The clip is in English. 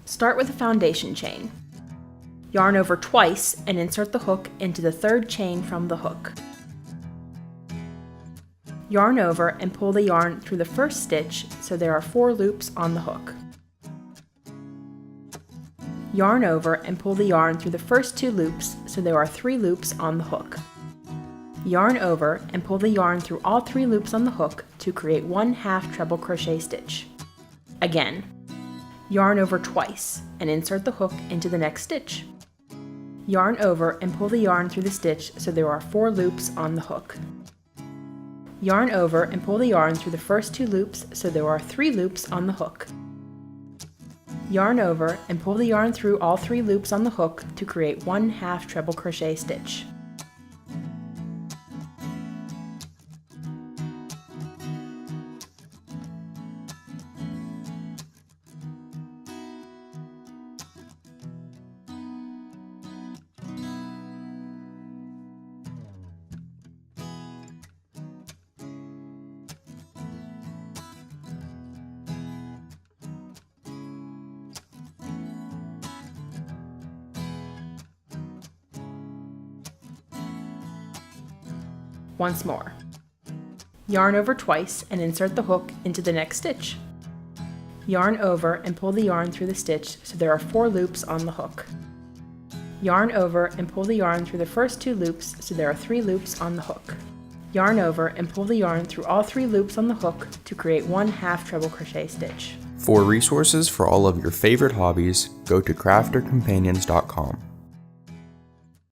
Start with a foundation chain. Yarn over twice and insert the hook into the third chain from the hook. Yarn over and pull the yarn through the first stitch so there are 4 loops on the hook. Yarn over and pull the yarn through the first 2 loops so there are 3 loops on the hook. Yarn over and pull the yarn through all 3 loops on the hook to create 1/2 treble crochet stitch. Again, yarn over twice and insert the hook into the next stitch. Yarn over and pull the yarn through the stitch so there are 4 loops on the hook. Yarn over and pull the yarn through the first 2 loops so there are 3 loops on the hook. Yarn over and pull the yarn through all 3 loops on the hook to create 1/2 treble crochet stitch. Once more. Yarn over twice and insert the hook into the next stitch. Yarn over and pull the yarn through the stitch so there are 4 loops on the hook. Yarn over and pull the yarn through the first 2 loops so there are 3 loops on the hook. Yarn over and pull the yarn through all 3 loops on the hook to create 1/2 treble crochet stitch. For resources for all of your favorite hobbies, go to craftercompanions.com.